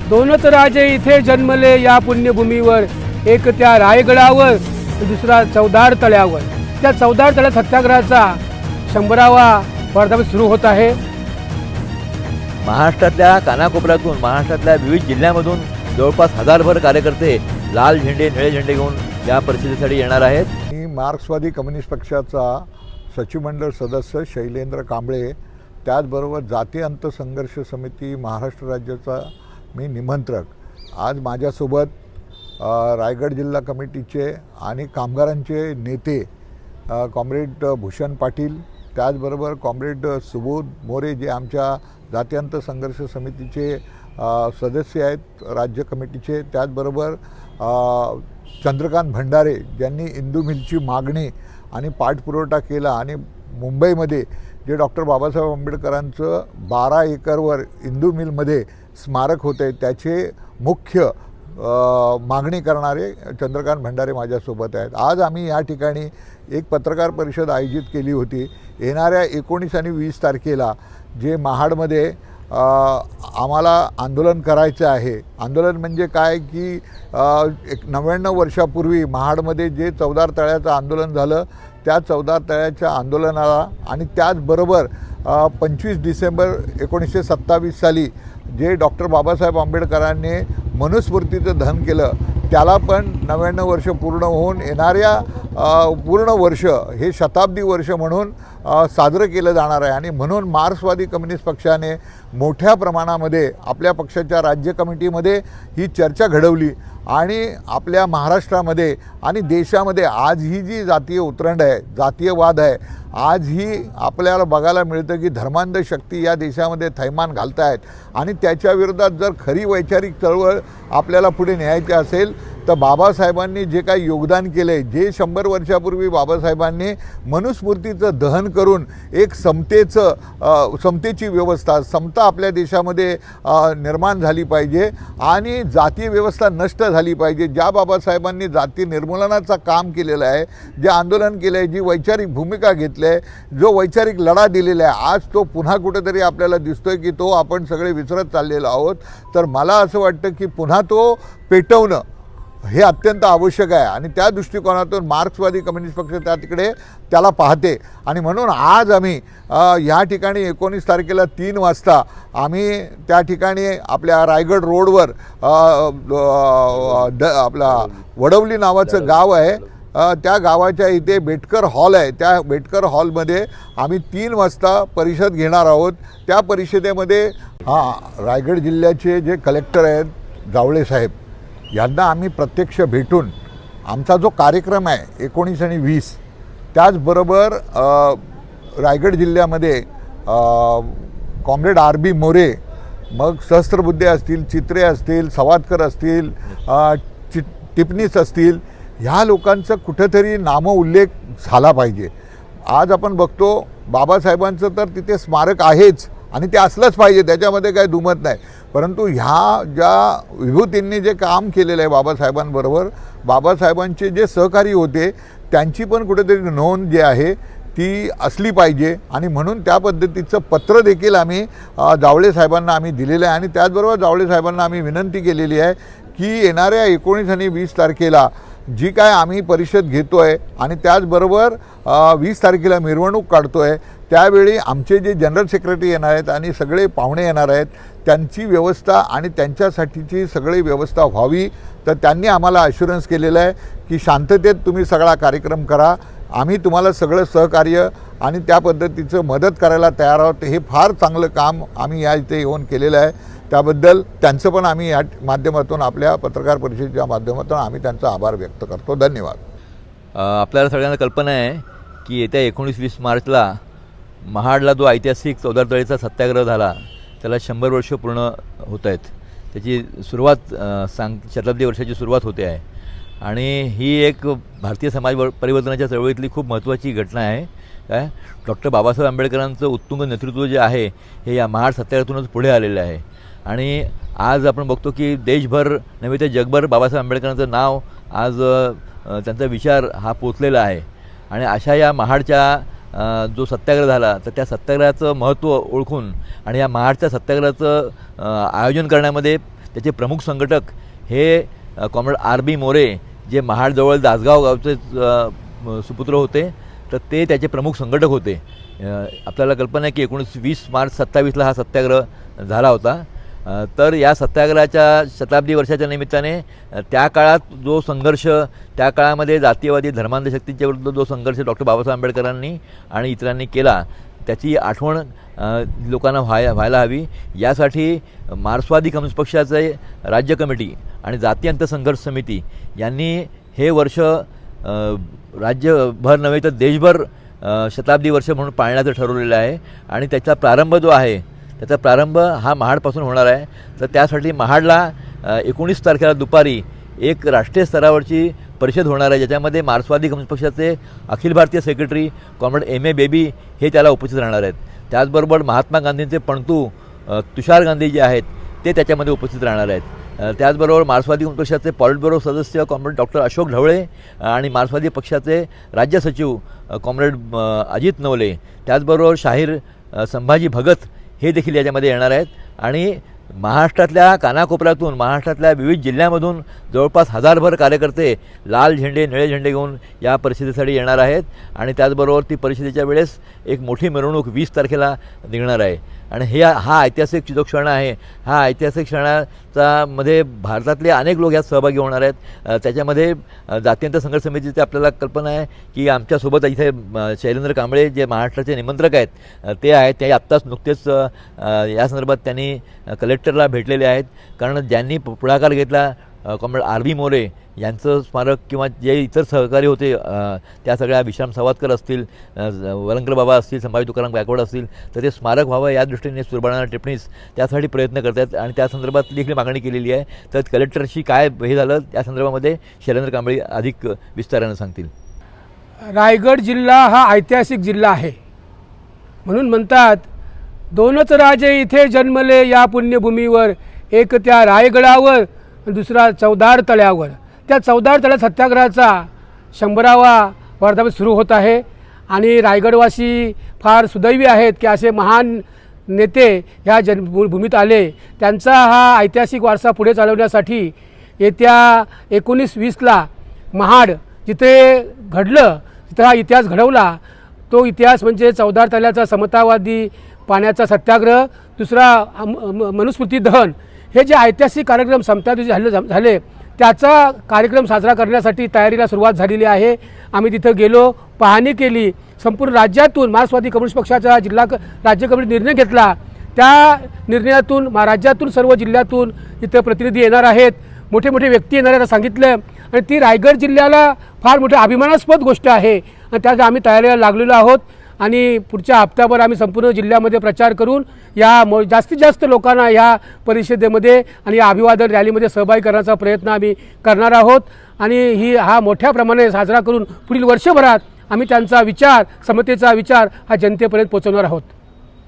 दोनच राजे इथे जन्मले या पुण्यभूमीवर, एक त्या रायगडावर दुसरा चौदार तळ्यावर। त्या चौदार तळ्यात सत्याग्रहाचा 100वा वर्धापन सुरू होत आहे। महाराष्ट्रातल्या कानाकोपऱ्यातून, महाराष्ट्रातल्या विविध जिल्ह्यांमधून जवळपास 1000भर कार्यकर्ते लाल झेंडे निळे झेंडे घेऊन या परिषदेसाठी येणार आहेत। मी मार्क्सवादी कम्युनिस्ट पक्षाचा सचिव मंडळ सदस्य शैलेंद्र कांबळे, त्याचबरोबर जाती अंत संघर्ष समिती महाराष्ट्र राज्याचा मी निमंत्रक। आज माझ्यासोबत रायगड जिल्हा कमिटीचे आणि कामगारांचे नेते कॉम्रेड भूषण पाटील, त्याचबरोबर कॉम्रेड सुबोध मोरे जे आमच्या जाती अंत संघर्ष समितीचे सदस्य आहेत राज्य कमिटीचे, त्याचबरोबर चंद्रकांत भंडारे ज्यांनी इंदू मिलची मागणी आणि पाठपुरवठा केला आणि मुंबईमध्ये जे डॉक्टर बाबासाहेब आंबेडकरांचं 12 एकरवर इंदू मिलमध्ये स्मारक होते त्याचे मुख्य मागणी करणारे चंद्रकांत भंडारे माझ्यासोबत आहेत। आज आम्ही या ठिकाणी एक पत्रकार परिषद आयोजित केली होती। येणाऱ्या 19 आणि 20 तारखेला जे महाडमध्ये आम्हाला आंदोलन करायचं आहे। आंदोलन म्हणजे काय की 99 वर्षापूर्वी महाडमध्ये जे चौदार तळ्याचं आंदोलन झालं त्या चौदार तळ्याच्या आंदोलनाला आणि त्याचबरोबर 25 डिसेंबर 1927 साली जे डॉक्टर बाबासाहेब आंबेडकरांनी मनुस्मृतीचं दहन केलं त्याला पण 99 वर्ष पूर्ण होऊन येणाऱ्या पूर्ण वर्ष हे शताब्दी वर्ष म्हणून साजरं केलं जाणार आहे। आणि म्हणून मार्क्सवादी कम्युनिस्ट पक्षाने मोठ्या प्रमाणामध्ये आपल्या पक्षाच्या राज्य कमिटीमध्ये ही चर्चा घडवली आणि आपल्या महाराष्ट्रामध्ये आणि देशामध्ये आज ही जी जातीय उतरंड आहे, जातीयवाद आहे, आज ही आपल्याला बघायला मिळतं की धर्मांध शक्ती या देशामध्ये थैमान घालत आहेत आणि त्याच्या विरोधात जर खरी वैचारिक चळवळ आपल्याला पुढे न्यायची असेल तर बाबासाहेबांनी जे काही योगदान केले, जे 100 वर्षापूर्वी बाबासाहेबांनी मनुस्मृतीचं दहन करून एक समतेची व्यवस्था, समता आपल्या देशामध्ये निर्माण झाली पाहिजे आणि जातीय व्यवस्था नष्ट झाली पाहिजे। ज्या बाबासाहेबांनी जाती निर्मूलनाचं काम केलेलं आहे, जे आंदोलन केलं आहे, जी वैचारिक भूमिका घेतली आहे, जो वैचारिक लढा दिलेला आहे, आज तो पुन्हा कुठेतरी आपल्याला दिसतोय की तो आपण सगळे विसरत चाललेलो आहोत। तर मला असं वाटतं की पुन्हा तो पेटवणं हे अत्यंत आवश्यक आहे आणि त्या दृष्टिकोनातून मार्क्सवादी कम्युनिस्ट पक्ष त्याला पाहते आणि म्हणून आज आम्ही या ठिकाणी 19 तारखेला 3 वाजता आम्ही त्या ठिकाणी आपल्या रायगड रोडवर आपला वडवली नावाचं गाव आहे, त्या गावाच्या इथे बेटकर हॉल आहे, त्या बेटकर हॉलमध्ये आम्ही 3 वाजता परिषद घेणार आहोत। त्या परिषदेमध्ये रायगड जिल्ह्याचे जे कलेक्टर आहेत जावळे साहेब यांना आम्ही प्रत्यक्ष भेटून आमचा जो कार्यक्रम आहे 19 आणि 20, त्याचबरोबर रायगड जिल्ह्यामध्ये कॉम्रेड RB मोरे, मग सहस्त्रबुद्धे असतील, चित्रे असतील, सवादकर असतील, टिपणीस असतील, ह्या लोकांचा कुठेतरी नामोल्लेख झाला पाहिजे। आज आपण बघतो बाबासाहेबांचं तर तिथे स्मारक आहेच आणि ते असलंच पाहिजे, त्याच्यामध्ये काही दुमत नाही, परंतु ह्या ज्या विभूतींनी जे काम केलेलं आहे बाबासाहेबांबरोबर, बाबासाहेबांचे जे सहकारी होते त्यांची पण कुठेतरी नोंद जी आहे ती असली पाहिजे आणि म्हणून त्या पद्धतीचं पत्र देखील आम्ही जावळे साहेबांना आम्ही दिलेलं आहे आणि त्याचबरोबर जावळे साहेबांना आम्ही विनंती केलेली आहे की येणाऱ्या 19 आणि 20 तारखेला जी काय आम्ही परिषद घेतो आहे आणि त्याचबरोबर 20 तारखेला मिरवणूक काढतो आहे त्यावेळी आमचे जे जनरल सेक्रेटरी येणार आहेत आणि सगळे पाहुणे येणार आहेत त्यांची व्यवस्था आणि त्यांच्यासाठीची सगळी व्यवस्था व्हावी। तर त्यांनी आम्हाला ॲश्युरन्स केलेलं आहे की शांततेत तुम्ही सगळा कार्यक्रम करा, आम्ही तुम्हाला सगळं सहकार्य आणि त्या पद्धतीचं मदत करायला तयार आहोत। हे फार चांगलं काम आम्ही या इथे येऊन केलेलं आहे, त्याबद्दल त्यांचं पण आम्ही या माध्यमातून आपल्या पत्रकार परिषदेच्या माध्यमातून आम्ही त्यांचा आभार व्यक्त करतो। धन्यवाद। आपल्याला सगळ्यांना कल्पना आहे की येत्या 19-20 मार्चला महाडला जो ऐतिहासिक चौदार तळीचा सत्याग्रह झाला त्याला 100 वर्ष पूर्ण होत आहेत। त्याची सुरुवात शताब्दी वर्षाची सुरुवात होते आहे आणि ही एक भारतीय समाज परिवर्तनाच्या चळवळीतली खूप महत्त्वाची घटना आहे। काय डॉक्टर बाबासाहेब आंबेडकरांचं उत्तुंग नेतृत्व जे आहे हे या महाड सत्याग्रहातूनच पुढे आलेलं आहे आणि आज आपण बघतो की देशभर नव्हे तर जगभर बाबासाहेब आंबेडकरांचं नाव आज त्यांचा विचार हा पोचलेला आहे आणि अशा या महाडच्या जो सत्याग्रह झाला तर त्या सत्याग्रहाचं महत्त्व ओळखून आणि या महाडच्या सत्याग्रहाचं आयोजन करण्यामध्ये त्याचे प्रमुख संघटक हे कॉम्रेड R.B. मोरे जे महाडजवळ दासगाव गावचे सुपुत्र होते, तर ते त्याचे प्रमुख संघटक होते. आपल्याला कल्पना आहे की 20 मार्च 27ला हा सत्याग्रह झाला होता. तर या सत्याग्रहाच्या शताब्दी वर्षाच्या निमित्ताने त्या काळात जो संघर्ष, त्या काळामध्ये जातीयवादी धर्मांध शक्तींच्या विरुद्ध जो संघर्ष डॉक्टर बाबासाहेब आंबेडकरांनी आणि इतरांनी केला, त्याची आठवण लोकांना व्हायला हवी. यासाठी मार्क्सवादी कम्युनिस्ट पक्षाचे राज्य कमिटी आणि जाती अंतसंघर्ष समिती यांनी हे वर्ष राज्यभर नव्हे तर देशभर शताब्दी वर्ष म्हणून पाळण्याचं ठरवलेलं आहे. आणि त्याचा प्रारंभ जो आहे, त्याचा प्रारंभ हा महाडपासून होणार आहे. तर त्यासाठी महाडला 19 तारखेला दुपारी एक राष्ट्रीय स्तरावरची परिषद होणार आहे, ज्याच्यामध्ये मार्क्सवादी कम्युनिस्ट पक्षाचे Akhil Bharatiya secretary comrade M.A. Baby हे त्याला उपस्थित राहणार आहेत. त्याचबरोबर महात्मा गांधींचे पणतू तुषार गांधी जे आहेत ते त्याच्यामध्ये उपस्थित राहणार आहेत. त्याचबरोबर मार्क्सवादी कम्युनिस्ट पक्षाचे पॉलिट ब्युरो सदस्य कॉम्रेड डॉक्टर अशोक ढवळे आणि मार्क्सवादी पक्षाचे राज्य सचिव कॉम्रेड अजित नवले, त्याचबरोबर शाहीर संभाजी भगत हे देखील याच्यामध्ये येणार आहेत. आणि महाराष्ट्रातल्या कानाकोपऱ्यातून, महाराष्ट्रातल्या विविध जिल्ह्यामधून जवळपास 1000भर कार्यकर्ते लाल झेंडे, निळे झेंडे घेऊन या परिषदेसाठी येणार आहेत. आणि त्याचबरोबर ती परिषदेच्या वेळेस एक मोठी मिरवणूक 20 तारखेला निघणार आहे. आणि हा ऐतिहासिक जो क्षण आहे, हा ऐतिहासिक क्षणाचा मध्ये भारतातले अनेक लोक यात सहभागी होणार आहेत. त्याच्यामध्ये जातींतर संघर्ष समितीचे आपल्याला कल्पना आहे की आमच्यासोबत इथे शैलेंद्र कांबळे जे महाराष्ट्राचे निमंत्रक आहेत ते आहेत. ते आत्ताच नुकतेच या संदर्भात त्यांनी कलेक्टरला भेटलेले आहेत. कारण ज्यांनी पुढाकार घेतला कॉम्रेड R.B. मोरे यांचं स्मारक किंवा जे इतर सहकारी होते, त्या सगळ्या विश्राम सावरकर असतील, वलंकर बाबा असतील, संभाजी तुकाराम गायकवाड असतील, तर ते स्मारक व्हावं या दृष्टीने सुरबाणा टिप्पणीस त्यासाठी प्रयत्न करत आहेत. आणि त्या संदर्भात देखील मागणी केलेली आहे. तर कलेक्टरशी काय हे झालं त्या संदर्भामध्ये शैलेंद्र कांबळे अधिक विस्तारानं सांगतील. रायगड जिल्हा हा ऐतिहासिक जिल्हा आहे. म्हणून म्हणतात, दोनच राजे इथे जन्मले या पुण्यभूमीवर, एक त्या रायगडावर दुसरा चौदार तळ्यावर. त्या चौदार तळ्यात सत्याग्रहाचा 100वा वर्धापन सुरू होत आहे. आणि रायगडवासी फार सुदैवी आहेत की असे महान नेते ह्या जन्मभूमीत आले. त्यांचा हा ऐतिहासिक वारसा पुढे चालवण्यासाठी येत्या 19-20ला महाड जिथे घडलं, तिथं हा इतिहास घडवला. तो इतिहास म्हणजे चौदार तळ्याचा समतावादी पाण्याचा सत्याग्रह, दुसरा मनुस्मृती दहन, हे जे ऐतिहासिक कार्यक्रम समतावादी झाले त्याचा कार्यक्रम साजरा करण्यासाठी तयारीला सुरुवात झालेली आहे. आम्ही तिथं गेलो, पाहणी केली. संपूर्ण राज्यातून मार्क्सवादी कम्युनिस्ट पक्षाचा राज्य कमिटी निर्णय घेतला. त्या निर्णयातून राज्यातून सर्व जिल्ह्यातून इथं प्रतिनिधी येणार आहेत, मोठे मोठे व्यक्ती येणार आहेत सांगितलं. आणि ती रायगड जिल्ह्याला फार मोठी अभिमानास्पद गोष्ट आहे. आणि त्यासाठी आम्ही तयारीला लागलेलो आहोत. आणि पुढच्या हप्त्याभर आम्ही संपूर्ण जिल्ह्यामध्ये प्रचार करून जास्तीत जास्त लोकांना या परिषदेमध्ये आणि या अभिवादन रॅलीमध्ये सहभागी करण्याचा प्रयत्न आम्ही करणार आहोत. आणि हा मोठ्या प्रमाणे साजरा करून पुढील वर्षभरात आम्ही त्यांचा विचार, समतेचा विचार हा जनतेपर्यंत पोहोचवणार आहोत.